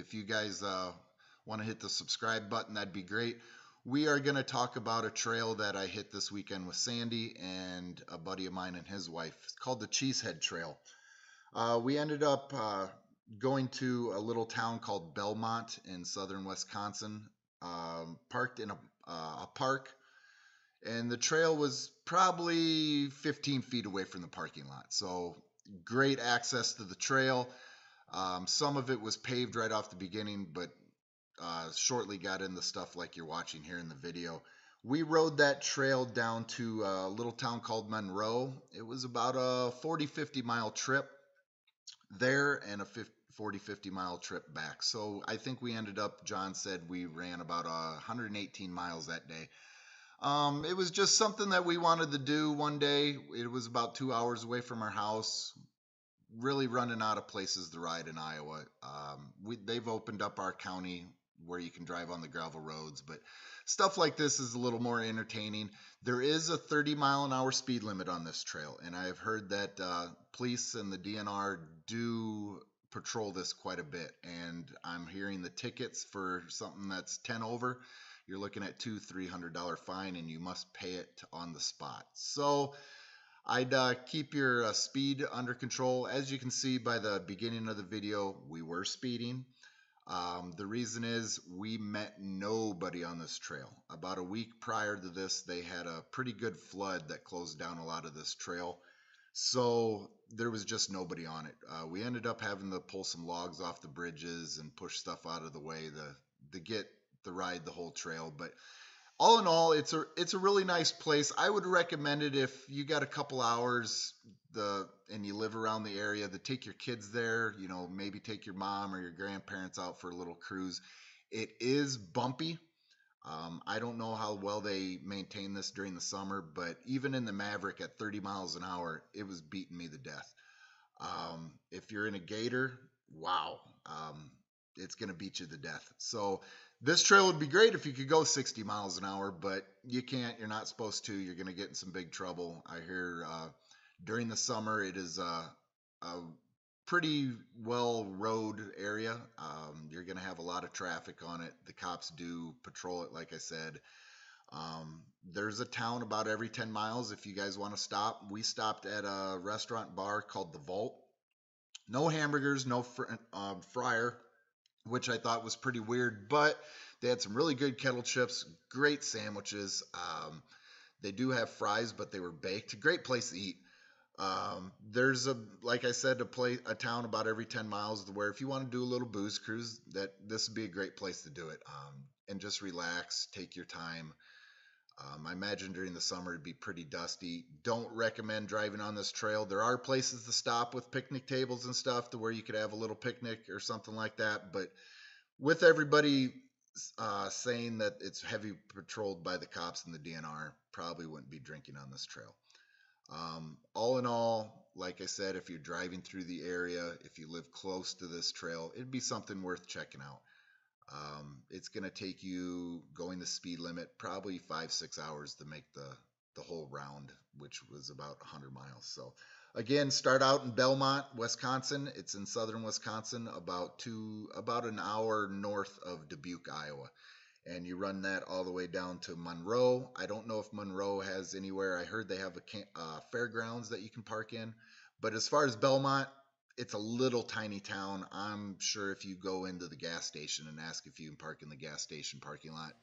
if you guys want to hit the subscribe button, that'd be great. We are going to talk about a trail that I hit this weekend with Sandy and a buddy of mine and his wife. It's called the Cheesehead Trail. We ended up going to a little town called Belmont in southern Wisconsin, parked in a park, and the trail was probably 15 feet away from the parking lot. So great access to the trail. Some of it was paved right off the beginning, but shortly got into stuff like you're watching here in the video. We rode that trail down to a little town called Monroe. It was about a 40-50 mile trip there and a 40-50 mile trip back. So I think we ended up, John said we ran about 118 miles that day. It was just something that we wanted to do one day. It was about 2 hours away from our house. Really running out of places to ride in Iowa. They've opened up our county where you can drive on the gravel roads, but stuff like this is a little more entertaining. There is a 30-mile-an-hour speed limit on this trail, and I've heard that police and the DNR do patrol this quite a bit, and I'm hearing the tickets for something that's 10 over, you're looking at $200-300 fine, and you must pay it on the spot. So I'd keep your speed under control. As you can see by the beginning of the video, we were speeding. The reason is we met nobody on this trail. About a week prior to this, they had a pretty good flood that closed down a lot of this trail. So there was just nobody on it. We ended up having to pull some logs off the bridges and push stuff out of the way to get the ride the whole trail. But all in all, it's a really nice place. I would recommend it if you got a couple hours and you live around the area, to take your kids there, maybe take your mom or your grandparents out for a little cruise. It is bumpy. I don't know how well they maintain this during the summer, but even in the Maverick at 30 miles an hour, it was beating me to death. If you're in a Gator, wow, it's going to beat you to death. So this trail would be great if you could go 60 miles an hour, but you can't. You're not supposed to. You're going to get in some big trouble. I hear during the summer it is a pretty well road area. You're going to have a lot of traffic on it. The cops do patrol it, like I said. There's a town about every 10 miles if you guys want to stop. We stopped at a restaurant bar called The Vault. No hamburgers, no fryer, which I thought was pretty weird, but they had some really good kettle chips, great sandwiches. They do have fries, but they were baked. Great place to eat. There's like I said, a town about every 10 miles where if you want to do a little booze cruise, this would be a great place to do it. And just relax, take your time. I imagine during the summer it'd be pretty dusty. Don't recommend driving on this trail. There are places to stop with picnic tables and stuff to where you could have a little picnic or something like that. But with everybody saying that it's heavy patrolled by the cops and the DNR, probably wouldn't be drinking on this trail. All in all, like I said, if you're driving through the area, if you live close to this trail, it'd be something worth checking out. It's going to take you going the speed limit probably 5-6 hours to make the whole round, which was about 100 miles. So again, start out in Belmont, Wisconsin. It's in southern Wisconsin, about an hour north of Dubuque, Iowa. And you run that all the way down to Monroe. I don't know if Monroe has anywhere. I heard they have a fairgrounds that you can park in. But as far as Belmont, it's a little tiny town. I'm sure if you go into the gas station and ask if you can park in the gas station parking lot,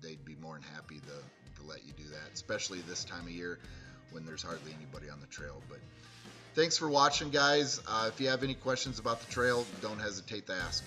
they'd be more than happy to let you do that, especially this time of year when there's hardly anybody on the trail. But thanks for watching, guys. If you have any questions about the trail, don't hesitate to ask.